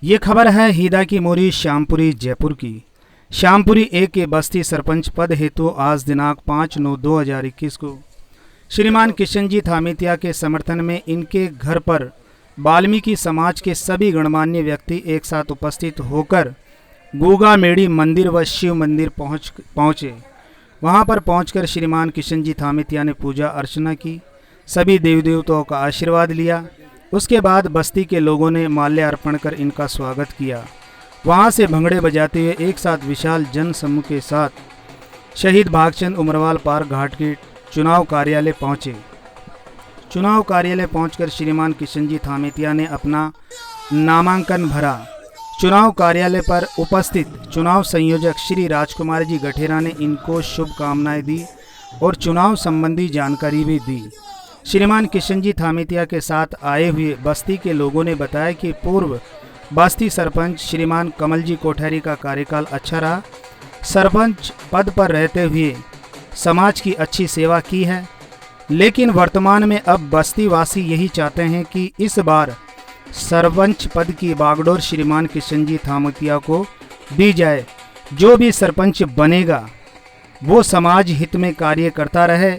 ये खबर है हीदा की मोरी श्यामपुरी जयपुर की। श्यामपुरी ए के बस्ती सरपंच पद हेतु आज दिनांक 5/9/2021 को श्रीमान किशनजी थामेतिया के समर्थन में इनके घर पर वाल्मीकि समाज के सभी गणमान्य व्यक्ति एक साथ उपस्थित होकर गूगा मेड़ी मंदिर व शिव मंदिर पहुँचे। वहाँ पर पहुंचकर श्रीमान किशनजी थामेतिया ने पूजा अर्चना की, सभी देवी देवताओं का आशीर्वाद लिया। उसके बाद बस्ती के लोगों ने माल्य अर्पण कर इनका स्वागत किया। वहां से भंगड़े बजाते हुए एक साथ विशाल जन समूह के साथ शहीद भागचंद उमरवाल पार्क घाट के चुनाव कार्यालय पहुंचे। चुनाव कार्यालय पहुंचकर श्रीमान किशनजी थामेतिया ने अपना नामांकन भरा। चुनाव कार्यालय पर उपस्थित चुनाव संयोजक श्री राजकुमार जी गठेरा ने इनको शुभकामनाएं दी और चुनाव संबंधी जानकारी भी दी। श्रीमान किशनजी थामेतिया के साथ आए हुए बस्ती के लोगों ने बताया कि पूर्व बस्ती सरपंच श्रीमान कमलजी कोठारी का कार्यकाल अच्छा रहा। सरपंच पद पर रहते हुए समाज की अच्छी सेवा की है, लेकिन वर्तमान में अब बस्ती वासी यही चाहते हैं कि इस बार सरपंच पद की बागडोर श्रीमान किशनजी थामेतिया को दी जाए। जो भी सरपंच बनेगा वो समाज हित में कार्य करता रहे।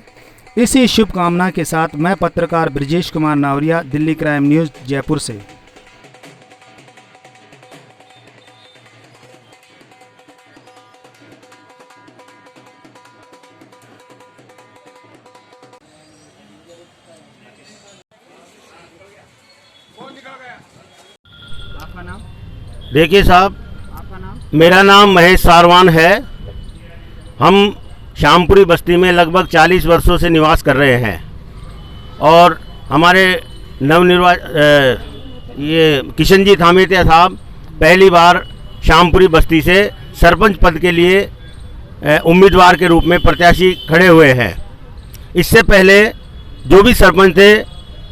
इसी शुभकामना के साथ मैं पत्रकार ब्रजेश कुमार नावरिया, दिल्ली क्राइम न्यूज़ जयपुर से। आपका नाम? देखिए साहब, आपका नाम? मेरा नाम महेश सारवान है। हम श्यामपुरी बस्ती में लगभग 40 वर्षों से निवास कर रहे हैं और हमारे ये किशनजी थामेतिया साहब पहली बार श्यामपुरी बस्ती से सरपंच पद के लिए उम्मीदवार के रूप में प्रत्याशी खड़े हुए हैं। इससे पहले जो भी सरपंच थे,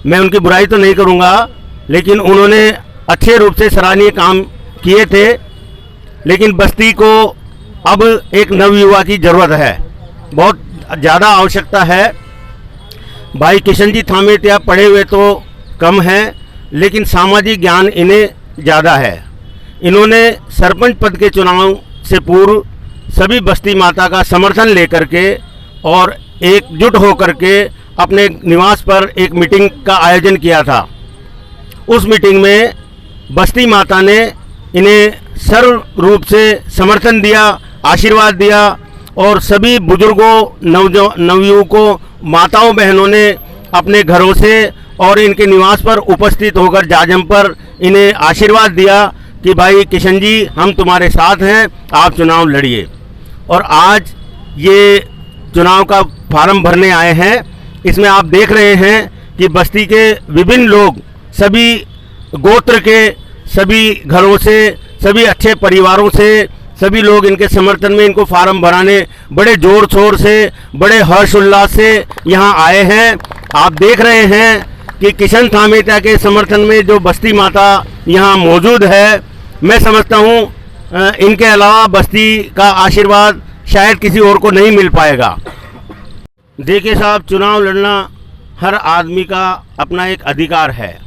मैं उनकी बुराई तो नहीं करूंगा, लेकिन उन्होंने अच्छे रूप से सराहनीय काम किए थे। लेकिन बस्ती को अब एक नवयुवा की ज़रूरत है, बहुत ज़्यादा आवश्यकता है। भाई किशनजी थामेतिया पढ़े हुए तो कम हैं, लेकिन सामाजिक ज्ञान इन्हें ज़्यादा है। इन्होंने सरपंच पद के चुनाव से पूर्व सभी बस्ती माता का समर्थन लेकर के और एकजुट होकर के अपने निवास पर एक मीटिंग का आयोजन किया था। उस मीटिंग में बस्ती माता ने इन्हें सर्व रूप से समर्थन दिया, आशीर्वाद दिया और सभी बुजुर्गों, नवयुवकों, माताओं, बहनों ने अपने घरों से और इनके निवास पर उपस्थित होकर जाजम पर इन्हें आशीर्वाद दिया कि भाई किशन जी, हम तुम्हारे साथ हैं, आप चुनाव लड़िए। और आज ये चुनाव का फार्म भरने आए हैं। इसमें आप देख रहे हैं कि बस्ती के विभिन्न लोग, सभी गोत्र के, सभी घरों से, सभी अच्छे परिवारों से सभी लोग इनके समर्थन में इनको फार्म भराने बड़े जोर शोर से, बड़े हर्षोल्लास से यहाँ आए हैं। आप देख रहे हैं कि किशन थामेतिया के समर्थन में जो बस्ती माता यहाँ मौजूद है, मैं समझता हूँ इनके अलावा बस्ती का आशीर्वाद शायद किसी और को नहीं मिल पाएगा। देखिए साहब, चुनाव लड़ना हर आदमी का अपना एक अधिकार है,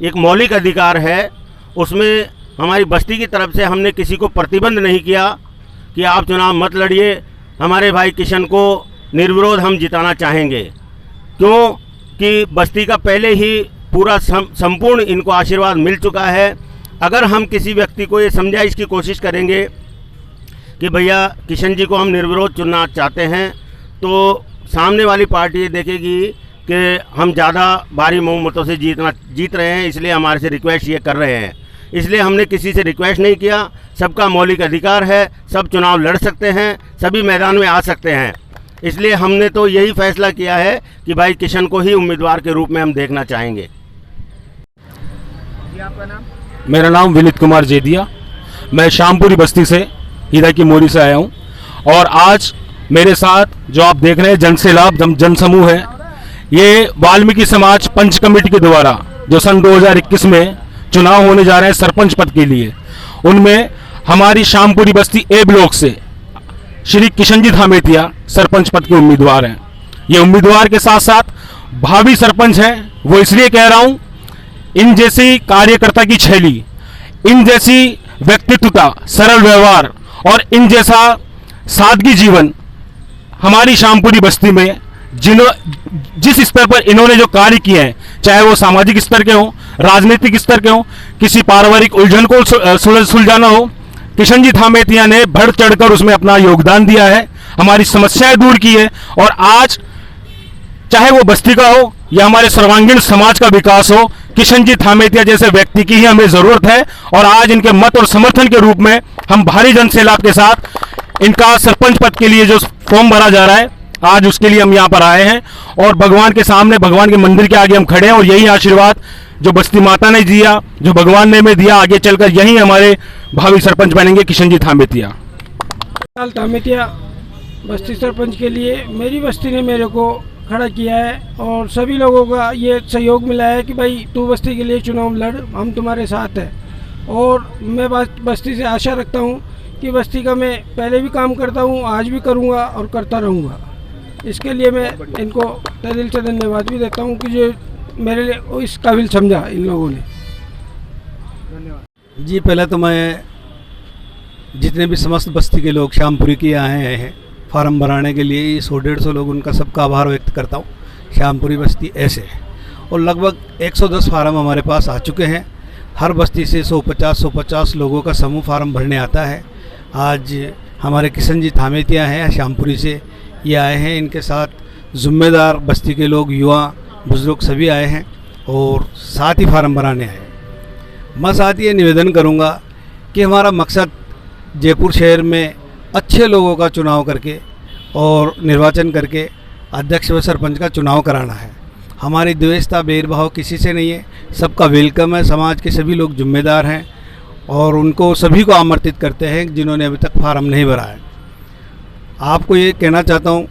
एक मौलिक अधिकार है। उसमें हमारी बस्ती की तरफ से हमने किसी को प्रतिबंध नहीं किया कि आप चुनाव मत लड़िए। हमारे भाई किशन को निर्विरोध हम जिताना चाहेंगे, क्योंकि बस्ती का पहले ही पूरा संपूर्ण इनको आशीर्वाद मिल चुका है। अगर हम किसी व्यक्ति को ये समझाइश की कोशिश करेंगे कि भैया किशन जी को हम निर्विरोध चुनना चाहते हैं, तो सामने वाली पार्टी ये देखेगी कि हम ज़्यादा भारी बहुमतों से जीत रहे हैं, इसलिए हमारे से रिक्वेस्ट ये कर रहे हैं। इसलिए हमने किसी से रिक्वेस्ट नहीं किया। सबका मौलिक अधिकार है, सब चुनाव लड़ सकते हैं, सभी मैदान में आ सकते हैं। इसलिए हमने तो यही फैसला किया है कि भाई किशन को ही उम्मीदवार के रूप में हम देखना चाहेंगे। आपका नाम? मेरा नाम विनीत कुमार जेदिया, मैं श्यामपुरी बस्ती से हीरा की मोरी से आया हूँ। और आज मेरे साथ जो आप देख रहे हैं जनसैलाब जनसमूह है, ये वाल्मीकि समाज पंच कमेटी के द्वारा जो सन 2021 में चुनाव होने जा रहे हैं सरपंच पद के लिए, उनमें हमारी श्यामपुरी बस्ती ए ब्लॉक से श्री किशनजी थामेतिया सरपंच पद के उम्मीदवार हैं। ये उम्मीदवार के साथ साथ भावी सरपंच हैं। वो इसलिए कह रहा हूं, इन जैसी कार्यकर्ता की छैली इन जैसी व्यक्तित्वता, सरल व्यवहार और इन जैसा सादगी जीवन हमारी शामपुरी बस्ती में जिस स्तर पर इन्होंने जो कार्य किए हैं, चाहे वो सामाजिक स्तर के हों, राजनीतिक स्तर के हों, किसी पारिवारिक उलझन को सुलझाना हो, किशन जी थामेतिया ने बढ़ चढ़कर उसमें अपना योगदान दिया है, हमारी समस्याएं दूर की है। और आज चाहे वो बस्ती का हो या हमारे सर्वांगीण समाज का विकास हो, किशन जी थामेतिया जैसे व्यक्ति की ही हमें जरूरत है। और आज इनके मत और समर्थन के रूप में हम भारी जनसैलाब के साथ इनका सरपंच पद के लिए जो फॉर्म भरा जा रहा है, आज उसके लिए हम यहाँ पर आए हैं और भगवान के सामने, भगवान के मंदिर के आगे हम खड़े हैं। और यही आशीर्वाद जो बस्ती माता ने दिया, जो भगवान ने हमें दिया, आगे चलकर यही हमारे भावी सरपंच बनेंगे किशन जी थामेतिया। थामेतिया बस्ती सरपंच के लिए मेरी बस्ती ने मेरे को खड़ा किया है और सभी लोगों का ये सहयोग मिला है कि भाई तू बस्ती के लिए चुनाव लड़, हम तुम्हारे साथ हैं। और मैं बस्ती से आशा रखता हूँ कि बस्ती का मैं पहले भी काम करता हूँ, आज भी करूँगा और करता रहूँगा। इसके लिए मैं इनको तहे दिल से धन्यवाद भी देता हूँ कि जो मेरे लिए इस काबिल समझा इन लोगों ने। जी, पहले तो मैं जितने भी समस्त बस्ती के लोग श्यामपुरी के आए हैं फार्म भराने के लिए, 100-150 लोग, उनका सबका आभार व्यक्त करता हूँ। श्यामपुरी बस्ती ऐसे है और लगभग 110 फार्म हमारे पास आ चुके हैं। हर बस्ती से 150 लोगों का समूह फार्म भरने आता है। आज हमारे किशन जी थामेतिया हैं श्यामपुरी से, ये आए हैं, इनके साथ ज़िम्मेदार बस्ती के लोग, युवा, बुजुर्ग सभी आए हैं और साथ ही फार्म भराने आए। मैं साथ ये निवेदन करूँगा कि हमारा मकसद जयपुर शहर में अच्छे लोगों का चुनाव करके और निर्वाचन करके अध्यक्ष व सरपंच का चुनाव कराना है। हमारी द्वेषता, भेदभाव किसी से नहीं है, सबका वेलकम है। समाज के सभी लोग जिम्मेदार हैं और उनको सभी को आमंत्रित करते हैं जिन्होंने अभी तक फार्म नहीं भरा है। आपको ये कहना चाहता हूँ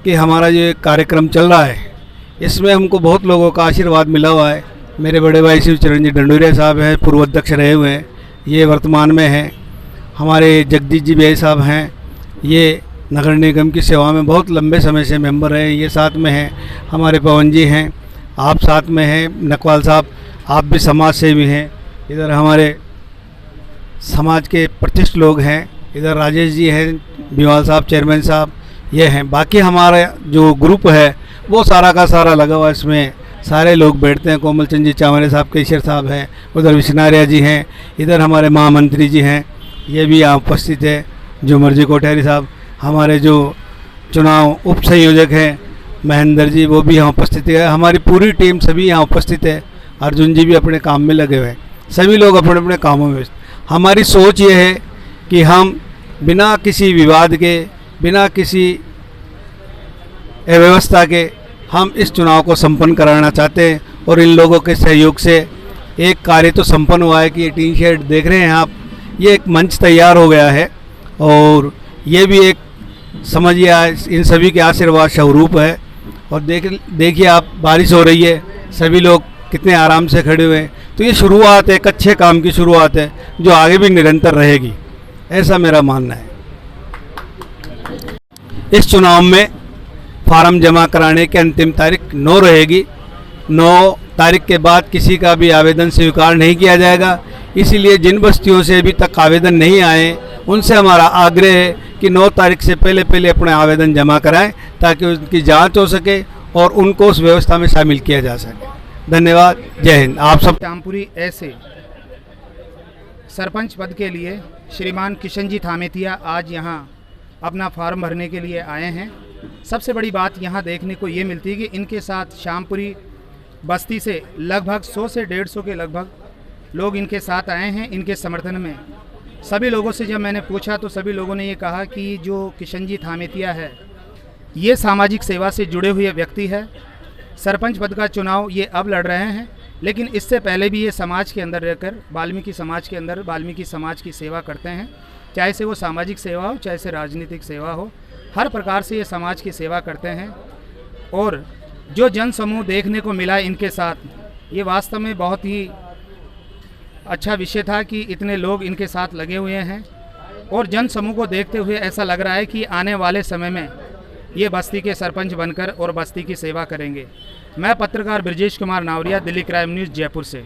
कि हमारा ये कार्यक्रम चल रहा है, इसमें हमको बहुत लोगों का आशीर्वाद मिला हुआ है। मेरे बड़े भाई शिवचरण जी डंडोरिया साहब हैं, पूर्व अध्यक्ष रहे हुए हैं, ये वर्तमान में हैं। हमारे जगदीश जी भाई साहब हैं, ये नगर निगम की सेवा में बहुत लंबे समय से मेंबर हैं, ये साथ में हैं। हमारे पवन जी हैं, आप साथ में हैं। नकवाल साहब, आप भी समाज सेवी हैं। इधर हमारे समाज के प्रतिष्ठित लोग हैं, इधर राजेश जी हैं, बिवाल साहब, चेयरमैन साहब, ये हैं। बाकी हमारा जो ग्रुप है वो सारा का सारा लगा हुआ, इसमें सारे लोग बैठते हैं। कोमल चंद जी चावले साहब, केशर साहब हैं, उधर विश्वनारिया जी हैं, इधर हमारे महामंत्री जी हैं, ये भी यहाँ उपस्थित है। जो मर्जी कोठारी साहब, हमारे जो चुनाव उप संयोजक हैं महेंद्र जी, वो भी यहाँ उपस्थित है। हमारी पूरी टीम सभी यहाँ उपस्थित है। अर्जुन जी भी अपने काम में लगे हुए हैं, सभी लोग अपने अपने कामों में। हमारी सोच ये है कि हम बिना किसी विवाद के, बिना किसी अव्यवस्था के हम इस चुनाव को संपन्न कराना चाहते हैं। और इन लोगों के सहयोग से एक कार्य तो संपन्न हुआ है कि ये टीन शेड देख रहे हैं आप, ये एक मंच तैयार हो गया है और ये भी एक समझिए इन सभी के आशीर्वाद स्वरूप है। और देखिए आप, बारिश हो रही है, सभी लोग कितने आराम से खड़े हुए हैं। तो ये शुरुआत है, एक अच्छे काम की शुरुआत है जो आगे भी निरंतर रहेगी, ऐसा मेरा मानना है। इस चुनाव में फार्म जमा कराने की अंतिम तारीख 9 रहेगी। 9 तारीख के बाद किसी का भी आवेदन स्वीकार नहीं किया जाएगा। इसीलिए जिन बस्तियों से अभी तक आवेदन नहीं आए उनसे हमारा आग्रह है कि 9 तारीख से पहले अपने आवेदन जमा कराएं ताकि उनकी जांच हो सके और उनको उस व्यवस्था में शामिल किया जा सके। धन्यवाद, जय हिंद। आप सब श्यामपुरी ऐसे सरपंच पद के लिए श्रीमान किशन जी थामेतिया आज यहाँ अपना फॉर्म भरने के लिए आए हैं। सबसे बड़ी बात यहाँ देखने को ये मिलती है कि इनके साथ श्यामपुरी बस्ती से लगभग 100 से 150 के लगभग लोग इनके साथ आए हैं इनके समर्थन में। सभी लोगों से जब मैंने पूछा तो सभी लोगों ने ये कहा कि जो किशन जी थामेतिया है ये सामाजिक सेवा से जुड़े हुए व्यक्ति है। सरपंच पद का चुनाव ये अब लड़ रहे हैं, लेकिन इससे पहले भी ये समाज के अंदर रहकर वाल्मीकि समाज के अंदर वाल्मीकि समाज की सेवा करते हैं। चाहे से वो सामाजिक सेवा हो, चाहे से राजनीतिक सेवा हो, हर प्रकार से ये समाज की सेवा करते हैं। और जो जन समूह देखने को मिला इनके साथ, ये वास्तव में बहुत ही अच्छा विषय था कि इतने लोग इनके साथ लगे हुए हैं। और जन समूह को देखते हुए ऐसा लग रहा है कि आने वाले समय में ये बस्ती के सरपंच बनकर और बस्ती की सेवा करेंगे। मैं पत्रकार ब्रजेश कुमार नावरिया, दिल्ली क्राइम न्यूज़, जयपुर से।